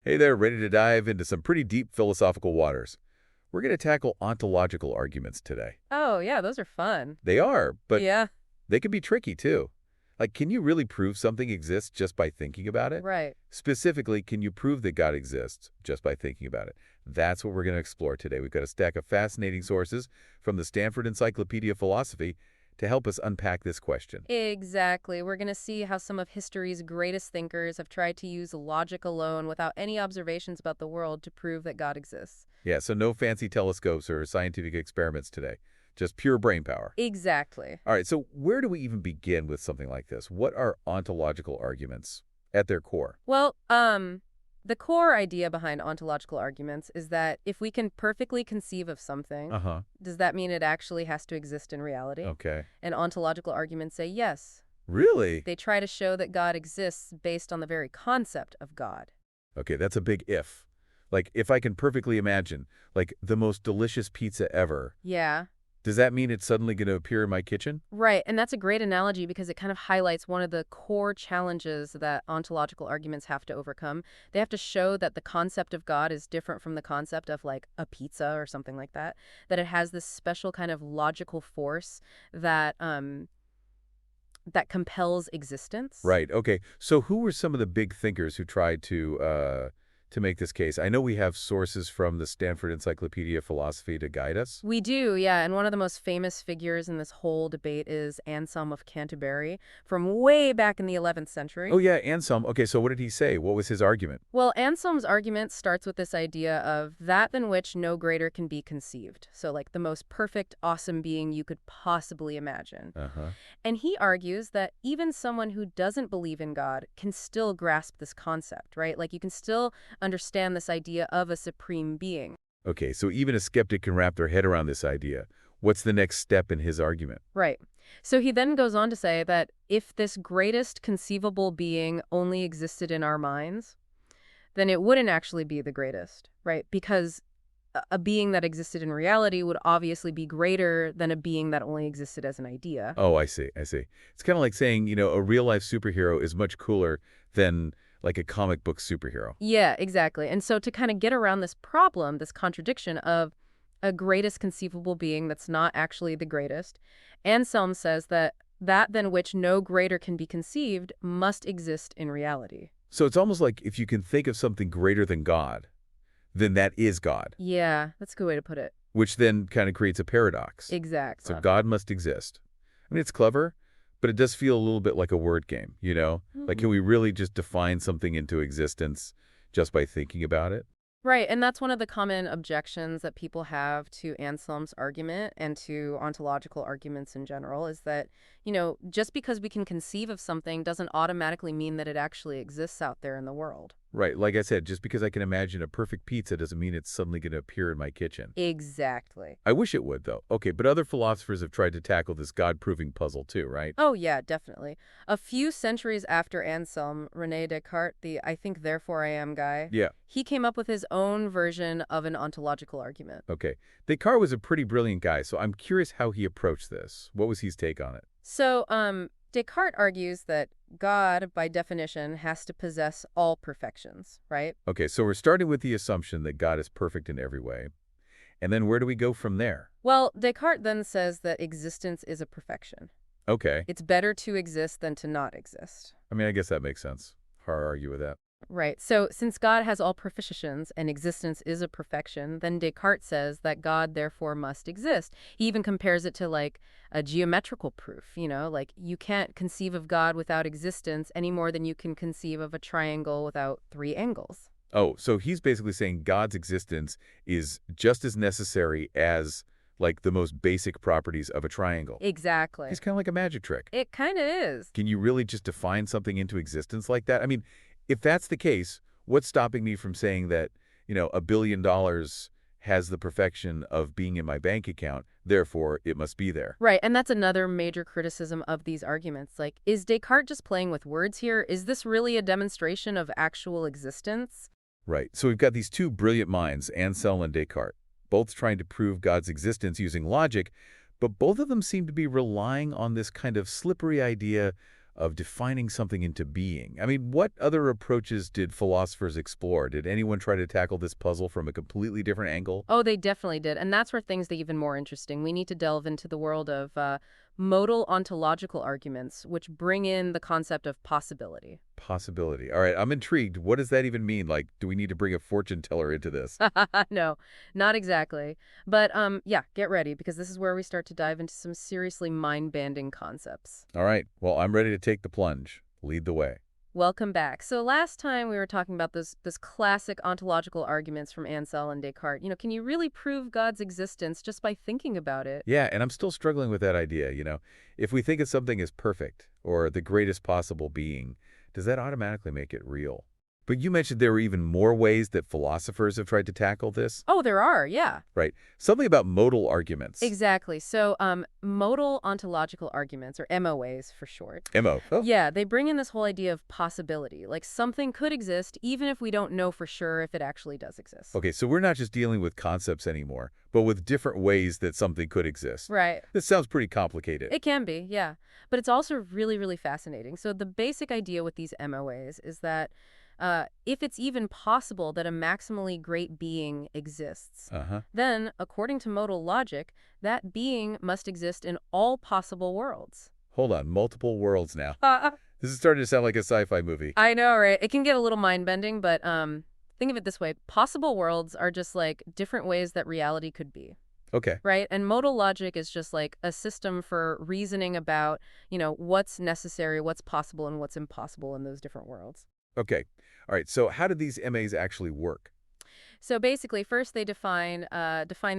Hey there, ready to dive into some pretty deep philosophical waters. We're going to tackle ontological arguments today. Oh, yeah, those are fun. They are, but Yeah, they can be tricky too. Like, can you really prove something exists just by thinking about it? right. Specifically, can you prove that God exists just by thinking about it? That's what we're going to explore today. We've got a stack of fascinating sources from the Stanford Encyclopedia of Philosophy to help us unpack this question. Exactly. We're going to see how some of history's greatest thinkers have tried to use logic alone without any observations about the world to prove that God exists. Yeah, so no fancy telescopes or scientific experiments today, just pure brain power. Exactly. All right, so where do we even begin with something like this? What are ontological arguments at their core? Well, the core idea behind ontological arguments is that if we can perfectly conceive of something, Uh-huh. does that mean it actually has to exist in reality? Okay. And ontological arguments say yes. Really? They try to show that God exists based on the very concept of God. Okay, that's a big if. Like, if I can perfectly imagine, like, the most delicious pizza ever, Yeah. does that mean it's suddenly going to appear in my kitchen? Right, and that's a great analogy because it kind of highlights one of the core challenges that ontological arguments have to overcome. They have to show that the concept of God is different from the concept of like a pizza or something like that it has this special kind of logical force that compels existence. Right, okay. So who were some of the big thinkers who tried to make this case? I know we have sources from the Stanford Encyclopedia of Philosophy to guide us. We do, yeah, and one of the most famous figures in this whole debate is Anselm of Canterbury from way back in the 11th Oh, century. yeah, Anselm. Okay, so what did he say? What was his argument? Well, Anselm's argument starts with this idea of that than which no greater can be conceived. So, like the most perfect, awesome being you could possibly imagine. Uh-huh. And he argues that even someone who doesn't believe in God can still grasp this concept, right? Like you can still understand this idea of a supreme being. Okay, so even a skeptic can wrap their head around this idea. What's the next step in his argument? Right. So he then goes on to say that if this greatest conceivable being only existed in our minds, then it wouldn't actually be the greatest, right? Because a being that existed in reality would obviously be greater than a being that only existed as an idea. Oh, I see, I see. It's kind of like saying, a real-life superhero is much cooler than, like, a comic book superhero. Yeah, exactly. And so to kind of get around this problem, this contradiction of a greatest conceivable being that's not actually the greatest, Anselm says that that than which no greater can be conceived must exist in reality. So it's almost like if you can think of something greater than God, then that is God, Yeah, that's a good way to put it. which then kind of creates a paradox. So Exactly. God must exist. I mean, it's clever, but it does feel a little bit like a word game, Like, can we really just define something into existence just by thinking about it? Right, and that's one of the common objections that people have to Anselm's argument and to ontological arguments in general is that, just because we can conceive of something doesn't automatically mean that it actually exists out there in the world. Right, like I said, just because I can imagine a perfect pizza doesn't mean it's suddenly going to appear in my kitchen. Exactly. I wish it would, though. Okay, but other philosophers have tried to tackle this God-proving puzzle too, right? Oh, yeah, definitely. A few centuries after Anselm, René Descartes, the I think therefore I am guy, Yeah, he came up with his own version of an ontological argument. okay. Descartes was a pretty brilliant guy, so I'm curious how he approached this. What was his take on it? So, Descartes argues that God, by definition, has to possess all perfections, right? Okay, so we're starting with the assumption that God is perfect in every way. And then where do we go from there? Well, Descartes then says that existence is a perfection. Okay. It's better to exist than to not exist. I mean, I guess that makes sense. Hard to argue with that. Right. So, since God has all perfections and existence is a perfection, then Descartes says that God therefore must exist. He even compares it to like a geometrical proof, like you can't conceive of God without existence any more than you can conceive of a triangle without three angles. Oh, so he's basically saying God's existence is just as necessary as, like, the most basic properties of a triangle. Exactly. He's kind of like a magic trick. It kind of is. Can you really just define something into existence like that? I mean, if that's the case, what's stopping me from saying that, $1 billion has the perfection of being in my bank account, therefore it must be there? Right, and that's another major criticism of these arguments. Like, is Descartes just playing with words here? Is this really a demonstration of actual existence? Right. So we've got these two brilliant minds, Anselm and Descartes, both trying to prove God's existence using logic, but both of them seem to be relying on this kind of slippery idea of defining something into being. I mean, what other approaches did philosophers explore? Did anyone try to tackle this puzzle from a completely different angle? Oh, they definitely did. And that's where things get even more interesting. We need to delve into the world of modal ontological arguments, which bring in the concept of possibility. Possibility. All right, I'm intrigued. What does that even mean? Like, do we need to bring a fortune teller into this? No, not exactly. But yeah, get ready because this is where we start to dive into some seriously mind-bending concepts. All right, well, I'm ready to take the plunge. Lead the way. Welcome back. So last time we were talking about this classic ontological arguments from Ansel and Descartes. Can you really prove God's existence just by thinking about it? Yeah, and I'm still struggling with that idea. If we think of something as perfect or the greatest possible being, does that automatically make it real? But you mentioned there were even more ways that philosophers have tried to tackle this, Oh, there are, yeah. right? Something about modal arguments. Exactly. So, modal ontological arguments, or MOAs for short. MO. Oh, Yeah, they bring in this whole idea of possibility, like something could exist even if we don't know for sure if it actually does exist. okay, so we're not just dealing with concepts anymore, but with different ways that something could exist. Right. This sounds pretty complicated. It can be, yeah. But it's also really, really fascinating. So the basic idea with these MOAs is that if it's even possible that a maximally great being exists, Uh-huh. then, according to modal logic, that being must exist in all possible worlds. Hold on, multiple worlds now. This is starting to sound like a sci-fi movie. I know, right? It can get a little mind-bending, but think of it this way. Possible worlds are just like different ways that reality could be. Okay. Right? And modal logic is just like a system for reasoning about, what's necessary, what's possible, and what's impossible in those different worlds. Okay. All right, so how do these MAs actually work? So basically, first they define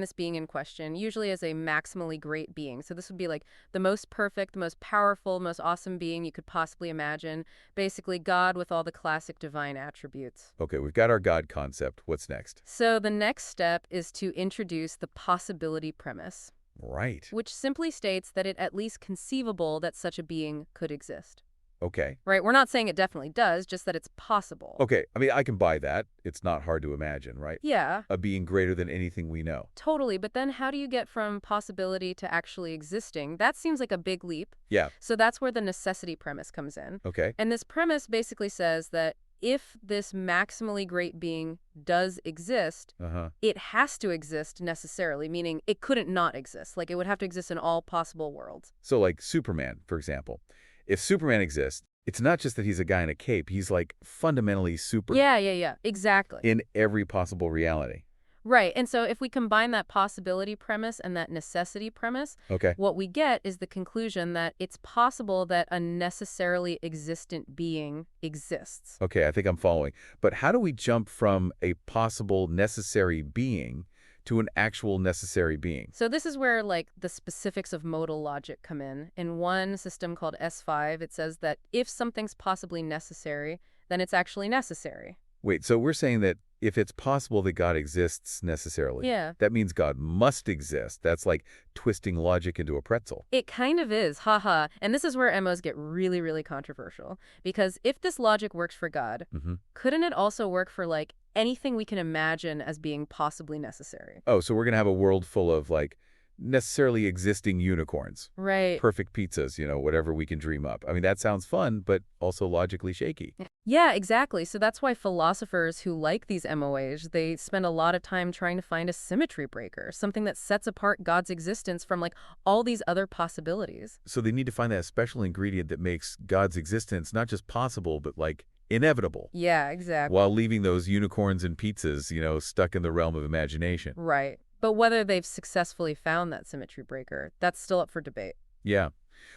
this being in question, usually as a maximally great being. So this would be like the most perfect, the most powerful, most awesome being you could possibly imagine. Basically, God with all the classic divine attributes. Okay, we've got our God concept. What's next? So the next step is to introduce the possibility premise, Right. which simply states that it at least conceivable that such a being could exist. Okay. Right? We're not saying it definitely does, just that it's possible. Okay, I mean, I can buy that. It's not hard to imagine, right? Yeah, A being greater than anything we know. totally. But then how do you get from possibility to actually existing? That seems like a big leap. Yeah, So that's where the necessity premise comes in. okay. And this premise basically says that if this maximally great being does exist, Uh-huh. it has to exist necessarily, meaning it couldn't not exist. Like it would have to exist in all possible worlds. So like Superman, for example. If Superman exists, it's not just that he's a guy in a cape. He's like fundamentally super Yeah, exactly. in every possible reality. Right. And so if we combine that possibility premise and that necessity premise, Okay. what we get is the conclusion that it's possible that a necessarily existent being exists. Okay, I think I'm following. But how do we jump from a possible necessary being to an actual necessary being? So this is where like the specifics of modal logic come in. In one system called S5, it says that if something's possibly necessary, then it's actually necessary. Wait, so we're saying that if it's possible that God exists necessarily, Yeah. that means God must exist. That's like twisting logic into a pretzel. It kind of is, haha. And this is where MOs get really, really controversial. Because if this logic works for God, Hmm. couldn't it also work for like anything we can imagine as being possibly necessary? Oh, so we're going to have a world full of like necessarily existing unicorns, Right. perfect pizzas, whatever we can dream up. I mean, that sounds fun, but also logically shaky. Yeah, exactly. So that's why philosophers who like these MOAs, they spend a lot of time trying to find a symmetry breaker, something that sets apart God's existence from like all these other possibilities. So they need to find that special ingredient that makes God's existence not just possible, but like inevitable, Yeah, exactly. while leaving those unicorns and pizzas, stuck in the realm of imagination. Right. But whether they've successfully found that symmetry breaker, that's still up for debate. Yeah.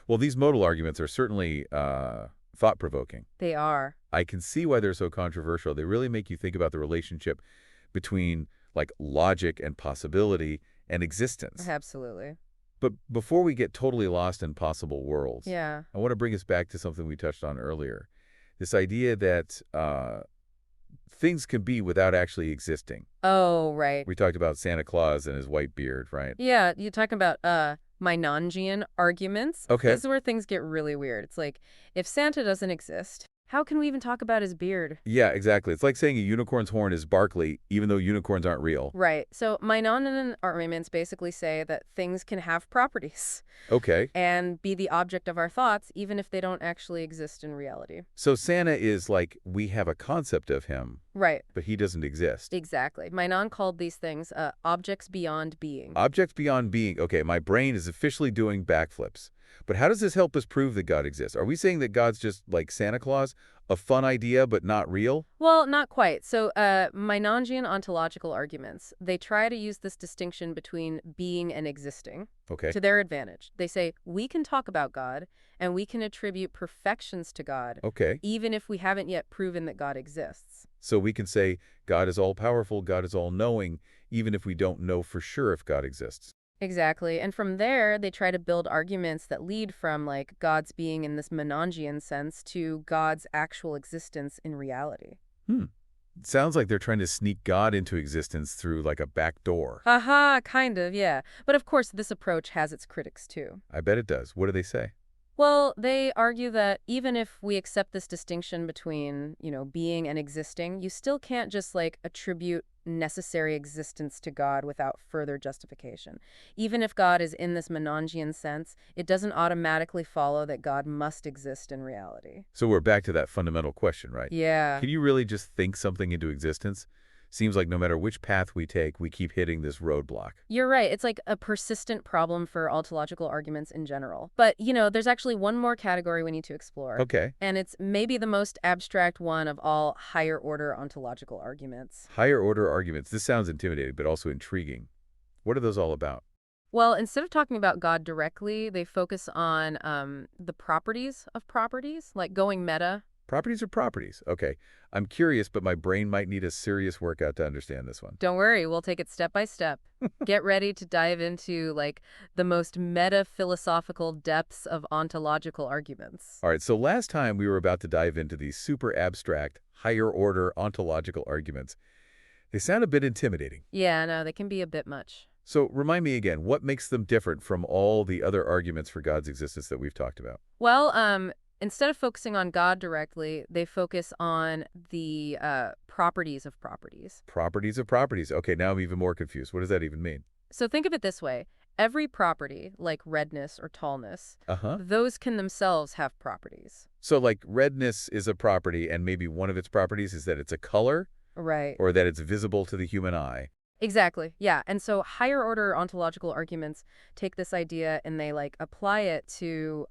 Well, these modal arguments are certainly thought-provoking. They are. I can see why they're so controversial. They really make you think about the relationship between like logic and possibility and existence. Absolutely. But before we get totally lost in possible worlds, Yeah. I want to bring us back to something we touched on earlier. This idea that things can be without actually existing. Oh, right. We talked about Santa Claus and his white beard, right? Yeah, you're talking about Meinongian arguments. Okay. This is where things get really weird. It's like, if Santa doesn't exist, How can we even talk about his beard? Yeah, exactly. It's like saying a unicorn's horn is sparkly, even though unicorns aren't real. Right. So Minoan arguments basically say that things can have properties Okay. and be the object of our thoughts, even if they don't actually exist in reality. So Santa is like, we have a concept of him, Right. but he doesn't exist. Exactly. Minoan called these things objects beyond being. Objects beyond being. Okay, my brain is officially doing backflips. But how does this help us prove that God exists? Are we saying that God's just like Santa Claus, a fun idea but not real? Well, not quite. So, Meinongian ontological arguments, they try to use this distinction between being and existing Okay. to their advantage. They say, we can talk about God, and we can attribute perfections to God, Okay. even if we haven't yet proven that God exists. So we can say God is all-powerful, God is all-knowing, even if we don't know for sure if God exists. Exactly. And from there, they try to build arguments that lead from, like, God's being in this Menongian sense to God's actual existence in reality. Hmm. Sounds like they're trying to sneak God into existence through like a back door. Haha, kind of, yeah. But of course, this approach has its critics too. I bet it does. What do they say? Well, they argue that even if we accept this distinction between, being and existing, you still can't just like attribute necessary existence to God without further justification. Even if God is in this Menongian sense, it doesn't automatically follow that God must exist in reality. So we're back to that fundamental question, right? Yeah. Can you really just think something into existence? Seems like no matter which path we take, we keep hitting this roadblock. You're right. It's like a persistent problem for ontological arguments in general. But, there's actually one more category we need to explore. Okay. And it's maybe the most abstract one of all higher order ontological arguments. Higher order arguments. This sounds intimidating, but also intriguing. What are those all about? Well, instead of talking about God directly, they focus on the properties of properties, like going meta. Properties are properties. Okay. I'm curious, but my brain might need a serious workout to understand this one. Don't worry, we'll take it step by step. Get ready to dive into, like, the most meta-philosophical depths of ontological arguments. All right, so last time we were about to dive into these super abstract, higher order ontological arguments. They sound a bit intimidating. Yeah, no, they can be a bit much. So remind me again, what makes them different from all the other arguments for God's existence that we've talked about? Well, instead of focusing on God directly, they focus on the properties of properties. Properties of properties. Okay, now I'm even more confused. What does that even mean? So think of it this way. Every property, like redness or tallness, Uh-huh. those can themselves have properties. So like redness is a property, and maybe one of its properties is that it's a color Right. or that it's visible to the human eye. Exactly. Yeah. And so higher order ontological arguments take this idea and they like apply it to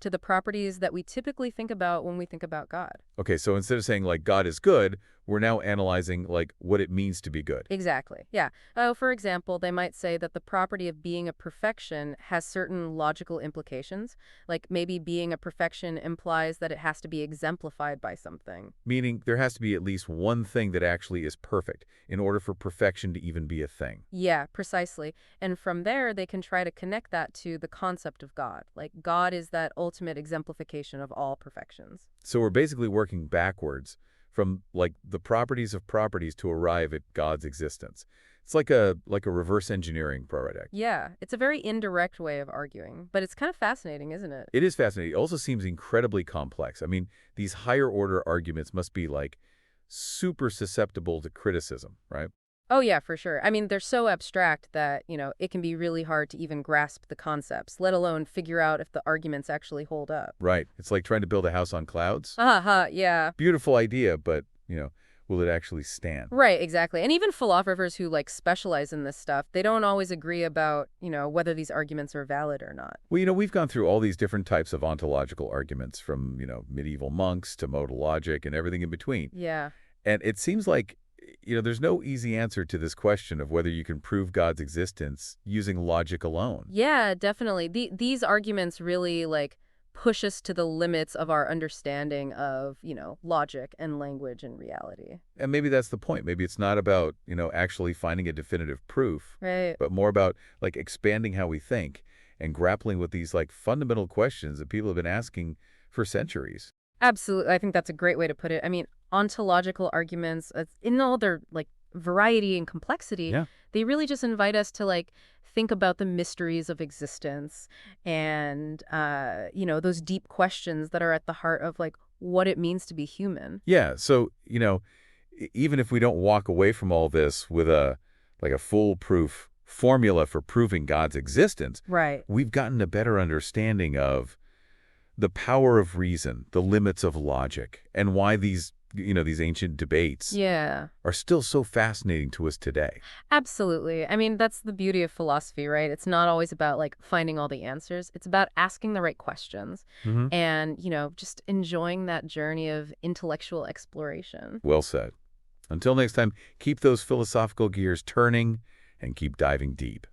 the properties that we typically think about when we think about God. Okay, so instead of saying like God is good, we're now analyzing like what it means to be good. Exactly. Yeah. Oh, for example, they might say that the property of being a perfection has certain logical implications. Like maybe being a perfection implies that it has to be exemplified by something. Meaning there has to be at least one thing that actually is perfect in order for perfection to even be a thing. Yeah, precisely. And from there, they can try to connect that to the concept of God. Like God is that ultimate exemplification of all perfections. So we're basically working backwards from like the properties of properties to arrive at God's existence. It's like a reverse engineering project. Yeah, it's a very indirect way of arguing, but it's kind of fascinating, isn't it? It is fascinating. It also seems incredibly complex. I mean, these higher order arguments must be like super susceptible to criticism, right? Oh, yeah, for sure. I mean, they're so abstract that, it can be really hard to even grasp the concepts, let alone figure out if the arguments actually hold up. Right. It's like trying to build a house on clouds. Haha, yeah. Beautiful idea, but, will it actually stand? Right, exactly. And even philosophers who like specialize in this stuff, they don't always agree about, whether these arguments are valid or not. Well, we've gone through all these different types of ontological arguments from, medieval monks to modal logic and everything in between. Yeah. And it seems like, there's no easy answer to this question of whether you can prove God's existence using logic alone. Yeah, definitely. These arguments really like push us to the limits of our understanding of, logic and language and reality. And maybe that's the point. Maybe it's not about, actually finding a definitive proof, Right. but more about like expanding how we think and grappling with these like fundamental questions that people have been asking for centuries. Absolutely. I think that's a great way to put it. I mean, ontological arguments, in all their like variety and complexity, Yeah. they really just invite us to like think about the mysteries of existence and, those deep questions that are at the heart of like what it means to be human. Yeah, so, even if we don't walk away from all this with a foolproof formula for proving God's existence, Right. we've gotten a better understanding of the power of reason, the limits of logic, and why these ancient debates Yeah. are still so fascinating to us today. Absolutely. I mean, that's the beauty of philosophy, right? It's not always about like finding all the answers. It's about asking the right questions Hmm. and, just enjoying that journey of intellectual exploration. Well said. Until next time, keep those philosophical gears turning and keep diving deep.